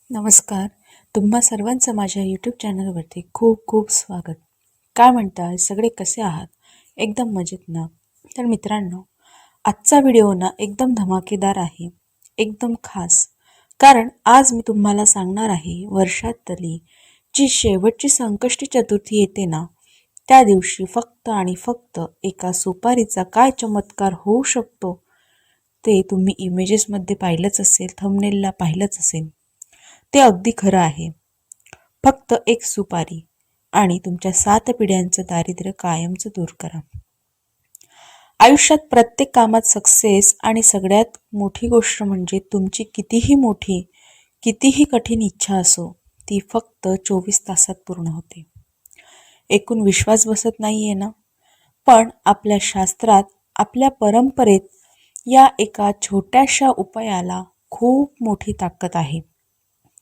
नमस्कार. तुम्हा सर्वांचं माझ्या यूट्यूब चॅनलवरती खूप खूप स्वागत. काय म्हणताय? सगळे कसे आहात? एकदम मजेत ना? तर मित्रांनो, आजचा व्हिडिओ ना एकदम धमाकेदार आहे, एकदम खास. कारण आज मी तुम्हाला सांगणार आहे वर्षातली जी शेवटची संकष्टी चतुर्थी येते ना, त्या दिवशी फक्त आणि फक्त एका सुपारीचा काय चमत्कार होऊ शकतो, ते तुम्ही इमेजेसमध्ये पाहिलंच असेल, थंबनेलला पाहिलंच असेल. ते अगदी खरं आहे. फक्त एक सुपारी आणि तुमच्या 7 पिढ्यांचं दारिद्र्य कायमचं दूर करा. आयुष्यात प्रत्येक कामात सक्सेस आणि सगळ्यात मोठी गोष्ट म्हणजे तुमची कितीही मोठी, कितीही कठीण इच्छा असो, ती फक्त 24 तासात पूर्ण होते. एकूण विश्वास बसत नाहीये ना? पण आपल्या शास्त्रात, आपल्या परंपरेत या एका छोट्याशा उपायाला खूप मोठी ताकद आहे.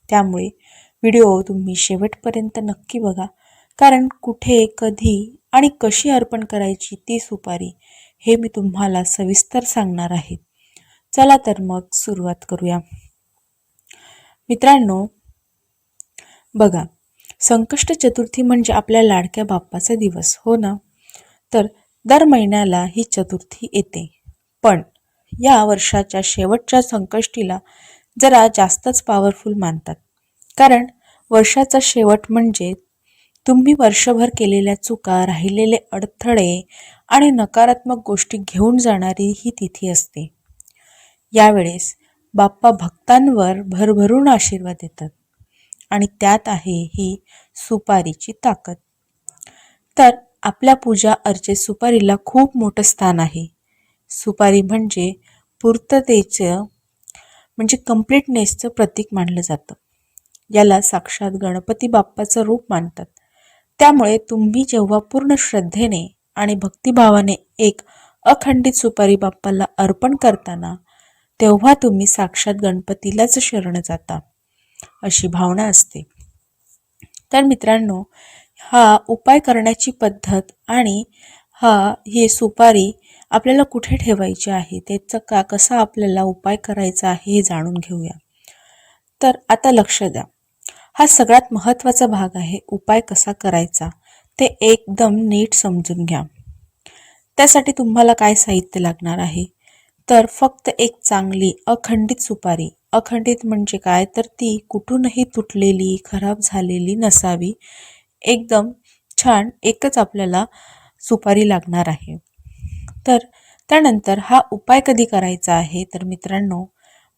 त्यामुळे व्हिडिओ तुम्ही शेवटपर्यंत नक्की बघा, कारण कुठे, कधी आणि कशी अर्पण करायची ती सुपारी हे मी तुम्हाला सविस्तर सांगणार आहे. चला तर मग सुरुवात करूया. मित्रांनो, बघा, संकष्ट चतुर्थी म्हणजे आपल्या लाडक्या बाप्पाचा दिवस, हो ना? तर दर महिन्याला ही चतुर्थी येते. पण या वर्षाच्या शेवटच्या संकष्टीला जरा जास्तच पॉवरफुल मानतात. कारण वर्षाचा शेवट म्हणजे तुम्ही वर्षभर केलेल्या चुका, राहिलेले अडथळे आणि नकारात्मक गोष्टी घेऊन जाणारी ही तिथी असते. यावेळेस बाप्पा भक्तांवर भरभरून आशीर्वाद देतात आणि त्यात आहे ही सुपारीची ताकद. तर आपल्या पूजा अर्चेत सुपारीला खूप मोठं स्थान आहे. सुपारी म्हणजे पूर्ततेचं म्हणजे कम्प्लीटनेसचं प्रतीक मानलं जातं. याला साक्षात गणपती बाप्पाचं रूप मानतात. त्यामुळे तुम्ही जेव्हा पूर्ण श्रद्धेने आणि भक्तिभावाने एक अखंडित सुपारी बाप्पाला अर्पण करताना, तेव्हा तुम्ही साक्षात गणपतीलाच शरण जाता, अशी भावना असते. तर मित्रांनो, हा उपाय करण्याची पद्धत आणि ही सुपारी आपल्याला कुठे ठेवायची आहे, त्याचा कसा आपल्याला उपाय करायचा आहे हे जाणून घेऊया. तर आता लक्ष द्या. हा सगळ्यात महत्त्वाचा भाग आहे. उपाय कसा करायचा ते एकदम नीट समजून घ्या. त्यासाठी तुम्हाला काय साहित्य लागणार आहे? तर फक्त एक चांगली अखंडित सुपारी. अखंडित म्हणजे काय? तर ती कुठूनही तुटलेली, खराब झालेली नसावी. एकदम छान एकच आपल्याला सुपारी लागणार आहे. तर त्यानंतर हा उपाय कधी करायचा आहे? तर मित्रांनो,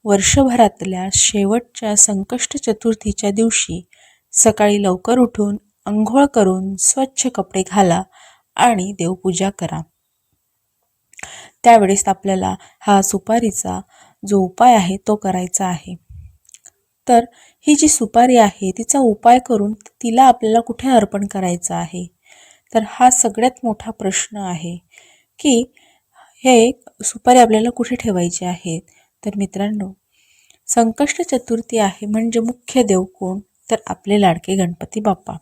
वर्षभरातल्या शेवटच्या संकष्ट चतुर्थीच्या दिवशी सकाळी लवकर उठून अंघोळ करून स्वच्छ कपडे घाला आणि देवपूजा करा. त्यावेळेस आपल्याला हा सुपारीचा जो उपाय आहे तो करायचा आहे. तर ही जी सुपारी आहे तिचा उपाय करून तिला आपल्याला कुठे अर्पण करायचं आहे? तर हा सगळ्यात मोठा प्रश्न आहे की हे सुपारी आपल्याला कुठे ठेवायची आहे? तर मित्रांनो, संकष्ट चतुर्थी आहे म्हणजे मुख्य देव कोण? तर आपले लाडके गणपती बाप्पा.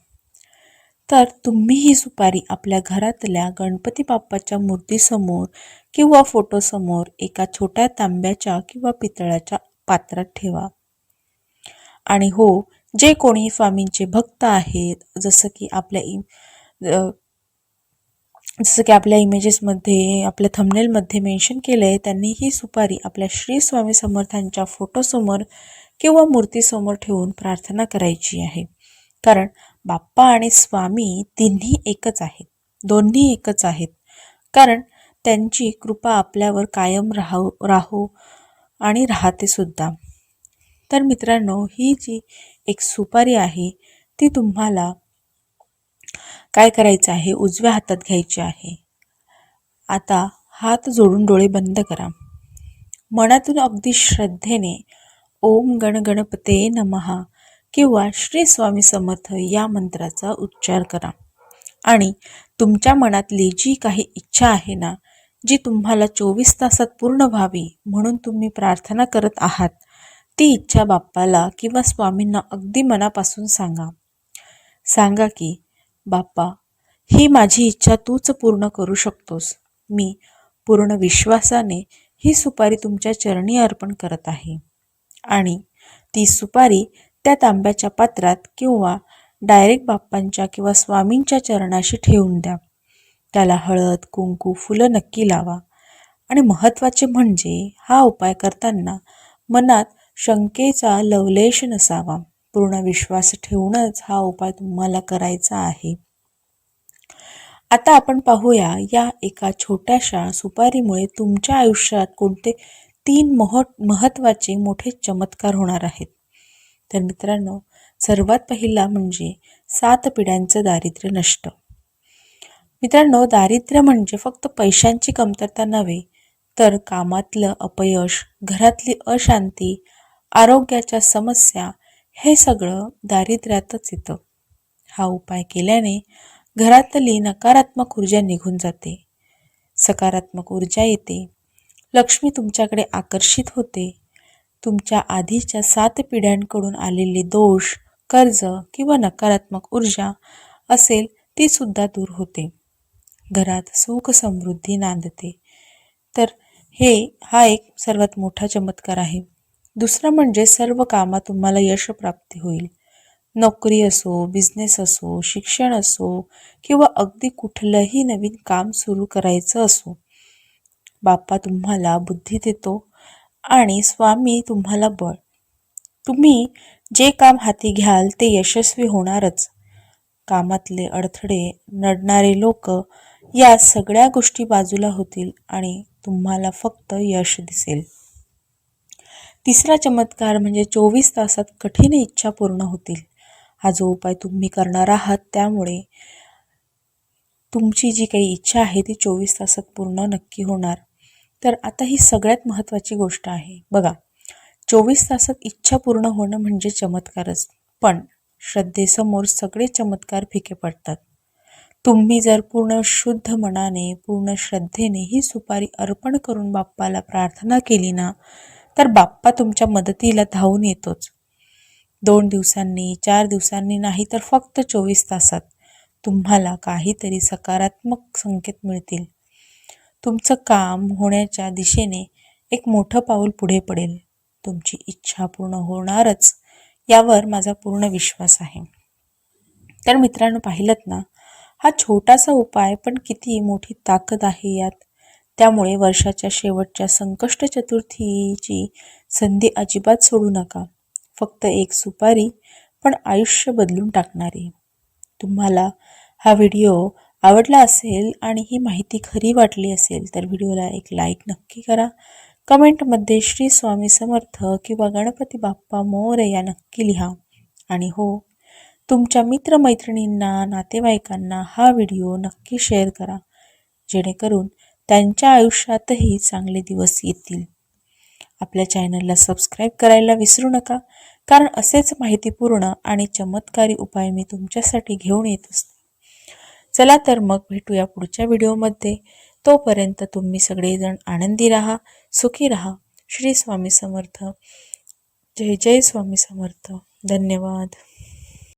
तर तुम्ही ही सुपारी आपल्या घरातल्या गणपती बाप्पाच्या मूर्तीसमोर किंवा फोटोसमोर एका छोट्या तांब्याच्या किंवा पितळाच्या पात्रात ठेवा. आणि हो, जे कोणी स्वामींचे भक्त आहेत, जसं की आपल्या इमेजेसमध्ये, आपल्या थंबनेलमध्ये मेन्शन केलं आहे, त्यांनी ही सुपारी आपल्या श्री स्वामी समर्थांच्या फोटोसमोर किंवा मूर्तीसमोर ठेवून प्रार्थना करायची आहे. कारण बाप्पा आणि स्वामी तिन्ही एकच आहेत, दोन्ही एकच आहेत. कारण त्यांची कृपा आपल्यावर कायम राहो आणि राहते सुद्धा. तर मित्रांनो, ही जी एक सुपारी आहे ती तुम्हाला काय करायचं आहे? उजव्या हातात घ्यायची आहे. आता हात जोडून डोळे बंद करा. मनातून अगदी श्रद्धेने ओम गण गणपते नमः किंवा श्री स्वामी समर्थ या मंत्राचा उच्चार करा. आणि तुमच्या मनातली जी काही इच्छा आहे ना, जी तुम्हाला 24 तासात पूर्ण व्हावी म्हणून तुम्ही प्रार्थना करत आहात, ती इच्छा बाप्पाला किंवा स्वामींना अगदी मनापासून सांगा. सांगा की, बाप्पा, ही माझी इच्छा तूच पूर्ण करू शकतोस. मी पूर्ण विश्वासाने ही सुपारी तुमच्या चरणी अर्पण करत आहे. आणि ती सुपारी त्या तांब्याच्या पात्रात किंवा डायरेक्ट बाप्पांच्या किंवा स्वामींच्या चरणाशी ठेवून द्या. त्याला हळद, कुंकू, फुलं नक्की लावा. आणि महत्त्वाचे म्हणजे हा उपाय करताना मनात शंकेचा लवलेश नसावा. पूर्ण विश्वास ठेवूनच हा उपाय तुम्हाला करायचा आहे. आता आपण पाहूया या एका छोट्याशा सुपारीमुळे तुमच्या आयुष्यात कोणते 3 महत्त्वाचे मोठे चमत्कार होणार आहेत. तर मित्रांनो, सर्वात पहिला म्हणजे 7 पिढ्यांचं दारिद्र्य नष्ट. मित्रांनो, दारिद्र्य म्हणजे फक्त पैशांची कमतरता नव्हे, तर कामातलं अपयश, घरातली अशांती, आरोग्याच्या समस्या हे सगळं दारिद्र्यातच येतं. हा उपाय केल्याने घरातली नकारात्मक ऊर्जा निघून जाते, सकारात्मक ऊर्जा येते, लक्ष्मी तुमच्याकडे आकर्षित होते. तुमच्या आधीच्या 7 पिढ्यांकडून आलेले दोष, कर्ज किंवा नकारात्मक ऊर्जा असेल ती सुद्धा दूर होते. घरात सुख समृद्धी नांदते. तर हा एक सर्वात मोठा चमत्कार आहे. दुसरा म्हणजे सर्व कामात तुम्हाला यश प्राप्ती होईल. नोकरी असो, बिझनेस असो, शिक्षण असो किंवा अगदी कुठलंही नवीन काम सुरू करायचं असो, बाप्पा तुम्हाला बुद्धी देतो आणि स्वामी तुम्हाला बळ. तुम्ही जे काम हाती घ्याल ते यशस्वी होणारच. कामातले अडथळे, नडणारे लोक या सगळ्या गोष्टी बाजूला होतील आणि तुम्हाला फक्त यश दिसेल. तिसरा चमत्कार म्हणजे 24 तासात कठीण इच्छा पूर्ण होतील. हा जो उपाय तुम्ही करणार आहात त्यामुळे तुमची जी काही इच्छा आहे ती 24 तासात पूर्ण नक्की होणार. तर आता ही सगळ्यात महत्त्वाची गोष्ट आहे. बघा, 24 तासात इच्छा पूर्ण होणं म्हणजे चमत्कारच, पण श्रद्धेसमोर सगळे चमत्कार फिके पडतात. तुम्ही जर पूर्ण शुद्ध मनाने, पूर्ण श्रद्धेने ही सुपारी अर्पण करून बाप्पाला प्रार्थना केली ना, तर बाप्पा तुमच्या मदतीला धावून येतोच. 2 दिवसांनी, 4 दिवसांनी नाही, तर फक्त 24 तासात तुम्हाला काहीतरी सकारात्मक संकेत मिळतील. तुमचं काम होण्याच्या दिशेने एक मोठं पाऊल पुढे पडेल. तुमची इच्छा पूर्ण होणारच, यावर माझा पूर्ण विश्वास आहे. तर मित्रांनो, पाहिलंत ना, हा छोटासा उपाय पण किती मोठी ताकद आहे यात. त्यामुळे वर्षाच्या शेवटच्या संकष्ट चतुर्थीची संधी अजिबात सोडू नका. फक्त एक सुपारी, पण आयुष्य बदलून टाकणारी. तुम्हाला हा व्हिडिओ आवडला असेल आणि ही माहिती खरी वाटली असेल तर व्हिडिओला एक लाईक नक्की करा. कमेंटमध्ये श्री स्वामी समर्थ किंवा गणपती बाप्पा मोरया नक्की लिहा. आणि हो, तुमच्या मित्रमैत्रिणींना, नातेवाईकांना हा व्हिडिओ नक्की शेअर करा, जेणेकरून त्यांच्या आयुष्यातही चांगले दिवस येतील. आपल्या चॅनलला सबस्क्राईब करायला विसरू नका, कारण असेच माहितीपूर्ण आणि चमत्कारी उपाय मी तुमच्यासाठी घेऊन येत असते. चला तर मग भेटूया पुढच्या व्हिडिओमध्ये. तोपर्यंत तुम्ही सगळेजण आनंदी राहा, सुखी राहा. श्री स्वामी समर्थ. जय जय स्वामी समर्थ. धन्यवाद.